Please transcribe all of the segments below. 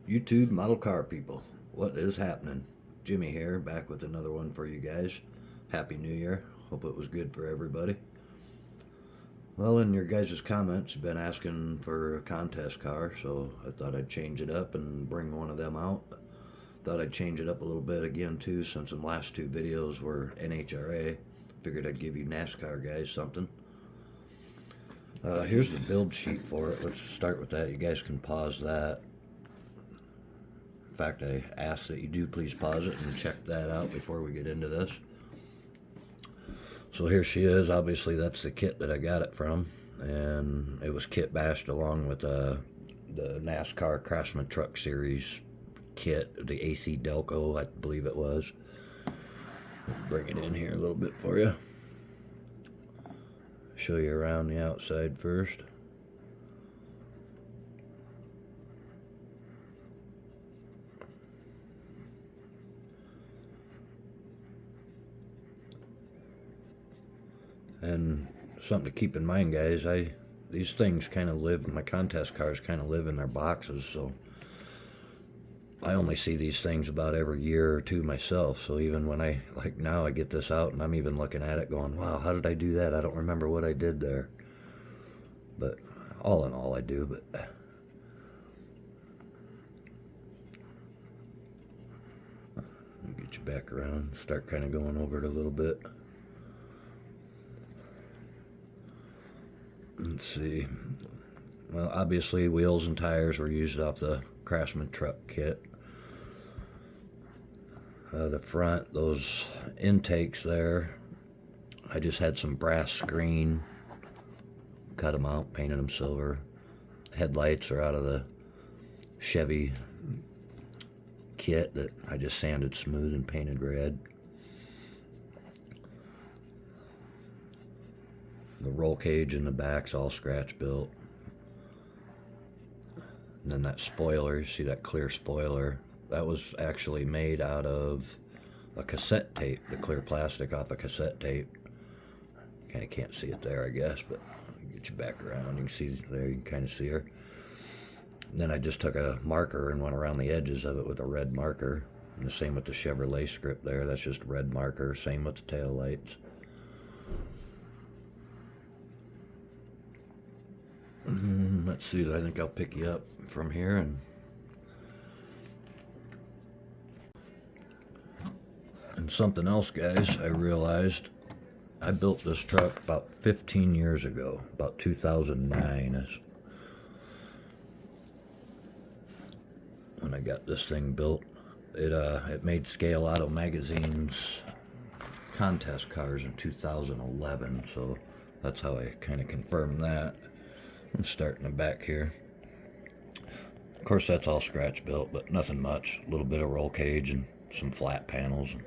YouTube model car people, what is happening? Jimmy here, back with another one for you guys. Happy New Year. Hope it was good for everybody. Well, in your guys' comments, you've been asking for a contest car, so I thought I'd change it up and bring one of them out. Thought I'd change it up a little bit again, too, since the last two videos were NHRA. Figured I'd give you NASCAR guys something. Here's the build sheet for it. Let's start with that. You guys can pause that. In fact, I ask that you do please pause it and check that out before we get into this. So here she is. Obviously, that's the kit that I got it from, and it was kit bashed along with the NASCAR Craftsman Truck Series kit, the AC Delco, I believe it was. Bring it in here a little bit for you. Show you around the outside first. And something to keep in mind, guys, these things kind of live, my contest cars kind of live in their boxes, so I only see these things about every year or two myself. So even when like now I get this out and I'm even looking at it going, wow, how did I do that? I don't remember what I did there. But all in all, I do. But let me get you back around, start kind of going over it a little bit. Let's see. Well, obviously wheels and tires were used off the Craftsman Truck kit. The front, those intakes there, I just had some brass screen, cut them out, painted them silver. Headlights are out of the Chevy kit that I just sanded smooth and painted red. The roll cage in the back's all scratch built. And then that spoiler, you see that clear spoiler, that was actually made out of a cassette tape, the clear plastic off a cassette tape. Kind of can't see it there, I guess, but I'll get you back around. You can see there, you can kind of see her. And then I just took a marker and went around the edges of it with a red marker. And the same with the Chevrolet script there, that's just red marker. Same with the tail lights. Let's see, I think I'll pick you up from here and something else, guys, I realized I built this truck about 15 years ago, about 2009 when I got this thing built. It made Scale Auto Magazine's contest cars in 2011, so that's how I kind of confirmed that. I'm starting the back here. Of course, that's all scratch built, but nothing much. A little bit of roll cage and some flat panels and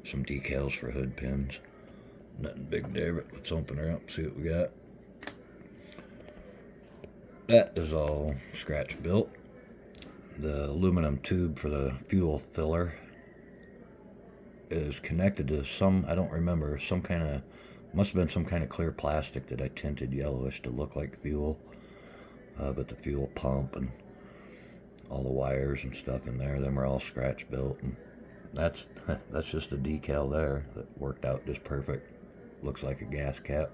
some decals for hood pins. Nothing big there, but let's open her up, see what we got. That is all scratch built. The aluminum tube for the fuel filler is connected to some, I don't remember, some kind of, must have been some kind of clear plastic that I tinted yellowish to look like fuel. But the fuel pump and all the wires and stuff in there, them are all scratch built. And that's just a decal there that worked out just perfect. Looks like a gas cap.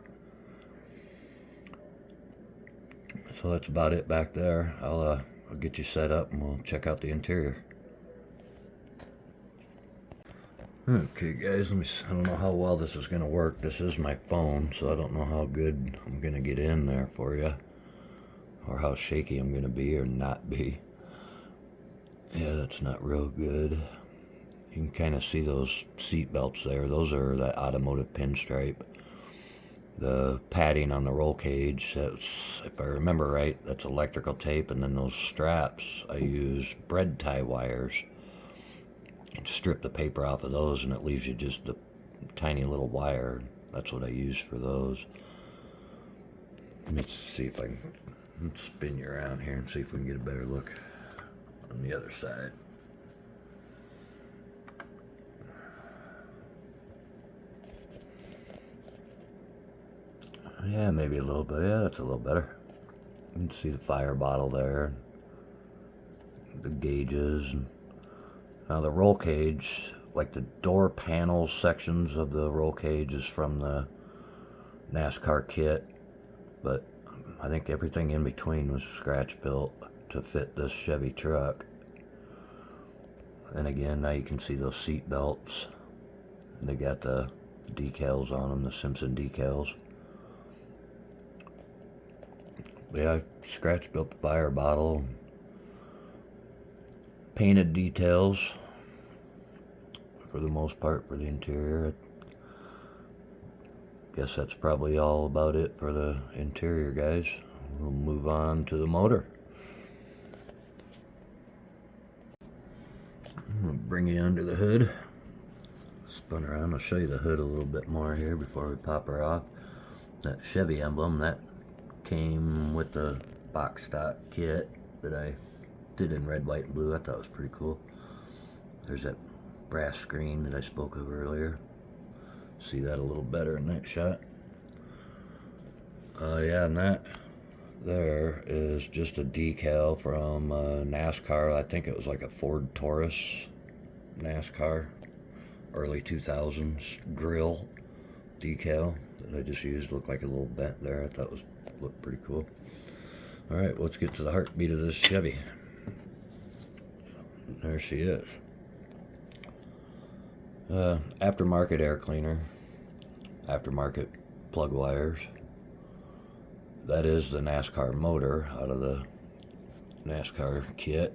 So that's about it back there. I'll get you set up and we'll check out the interior. Okay, guys, I don't know how well this is going to work. This is my phone, so I don't know how good I'm going to get in there for you, or how shaky I'm going to be or not be. Yeah, that's not real good. You can kind of see those seat belts there. Those are the automotive pinstripe. The padding on the roll cage, that's, if I remember right, that's electrical tape, and then those straps, I use bread tie wires. Strip the paper off of those and it leaves you just the tiny little wire. That's what I use for those. Let's see if I can spin you around here and see if we can get a better look on the other side. Yeah, maybe a little bit. Yeah, that's a little better. You can see the fire bottle there. the gauges. Now the roll cage, like the door panel sections of the roll cage is from the NASCAR kit, but I think everything in between was scratch built to fit this Chevy truck. And again, now you can see those seat belts. They got the decals on them, the Simpson decals. But yeah, I scratch built the fire bottle. Painted details for the most part for the interior. I guess that's probably all about it for the interior, guys. We'll move on to the motor. I'm going to bring you under the hood. Spun around. I'll show you the hood a little bit more here before we pop her off. That Chevy emblem, that came with the box stock kit that I did in red, white, and blue. I thought it was pretty cool. There's that brass screen that I spoke of earlier. See that a little better in that shot. Yeah, and that there is just a decal from NASCAR. I think it was like a Ford Taurus NASCAR early 2000s grill decal that I just used. Looked like a little bent there. I thought looked pretty cool. All right, let's get to the heartbeat of this Chevy. There she is. Aftermarket air cleaner, aftermarket plug wires. That is the NASCAR motor out of the NASCAR kit.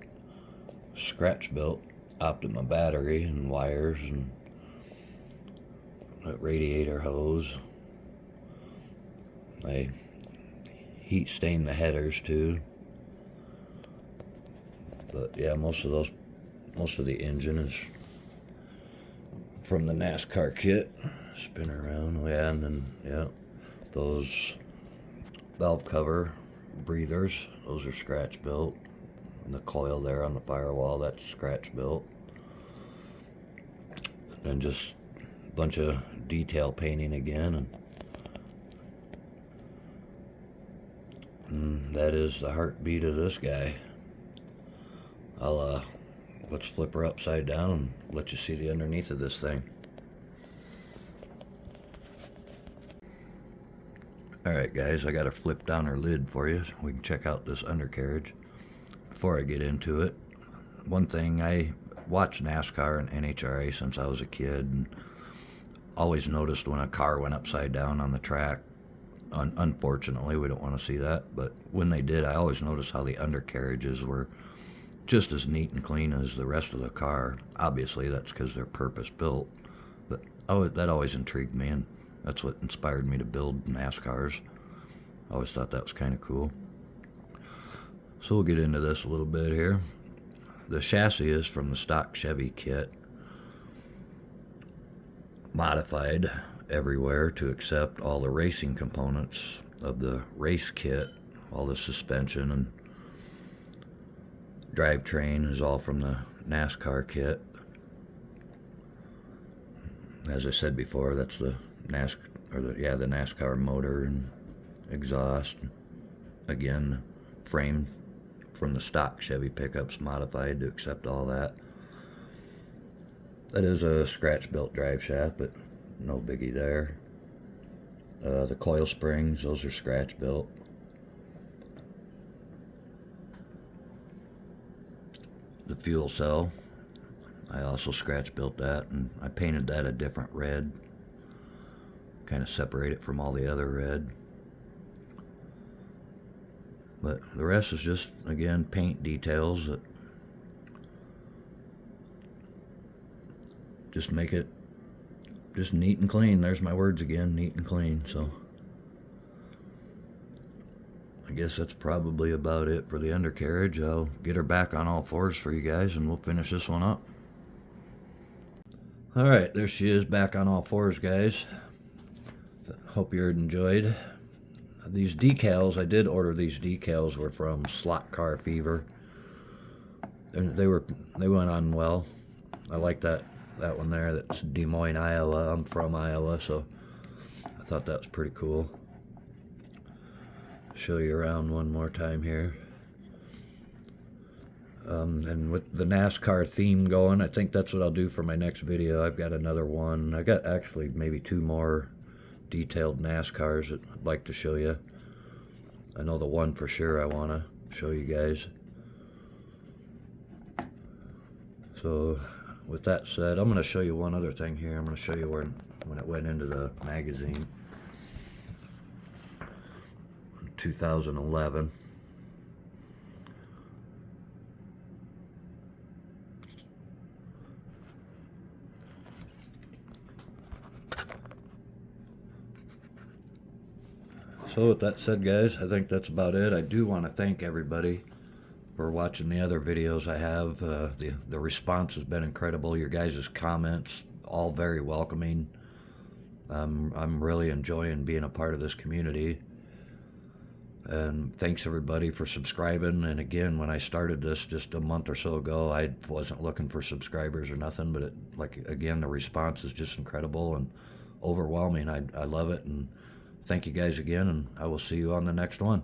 Scratch built Optima battery and wires and that radiator hose. I heat stained the headers too. But yeah, most of the engine is from the NASCAR kit. Spin around. Oh yeah, and then yeah, those valve cover breathers, those are scratch built. And the coil there on the firewall, that's scratch built. And just a bunch of detail painting again, and that is the heartbeat of this guy. Let's flip her upside down and let you see the underneath of this thing. Alright guys, I got to flip down her lid for you so we can check out this undercarriage. Before I get into it, one thing, I watched NASCAR and NHRA since I was a kid, and always noticed when a car went upside down on the track. Unfortunately, we don't want to see that, but when they did, I always noticed how the undercarriages were just as neat and clean as the rest of the car. Obviously, that's because they're purpose built, but that always intrigued me, and that's what inspired me to build NASCARs. I always thought that was kind of cool. So we'll get into this a little bit here. The chassis is from the stock Chevy kit, modified everywhere to accept all the racing components of the race kit. All the suspension and drivetrain is all from the NASCAR kit. As I said before, that's the NASCAR motor and exhaust. Again, frame from the stock Chevy pickups modified to accept all that. That is a scratch built drive shaft, but no biggie there. The coil springs, those are scratch built. The fuel cell, I also scratch built that, and I painted that a different red, kind of separate it from all the other red. But the rest is just, again, paint details that just make it just neat and clean. There's my words again, neat and clean. So I guess that's probably about it for the undercarriage. I'll get her back on all fours for you guys, and we'll finish this one up. Alright, there she is back on all fours, guys. Hope you enjoyed. These decals, I did order these decals, were from Slot Car Fever. And they went on well. I like that one there. That's Des Moines, Iowa. I'm from Iowa, so I thought that was pretty cool. Show you around one more time here. And with the NASCAR theme going, I think that's what I'll do for my next video. I've got another one. I got actually maybe 2 more detailed NASCARs that I'd like to show you. I know the one for sure I want to show you guys. So with that said, I'm going to show you one other thing here. I'm going to show you when it went into the magazine. 2011. So with that said, guys, I think that's about it. I do want to thank everybody for watching the other videos I have. The response has been incredible. Your guys' comments, all very welcoming. I'm really enjoying being a part of this community. And thanks everybody for subscribing. And again, when I started this just a month or so ago, I wasn't looking for subscribers or nothing, but again, the response is just incredible and overwhelming. I love it, and thank you guys again, and I will see you on the next one.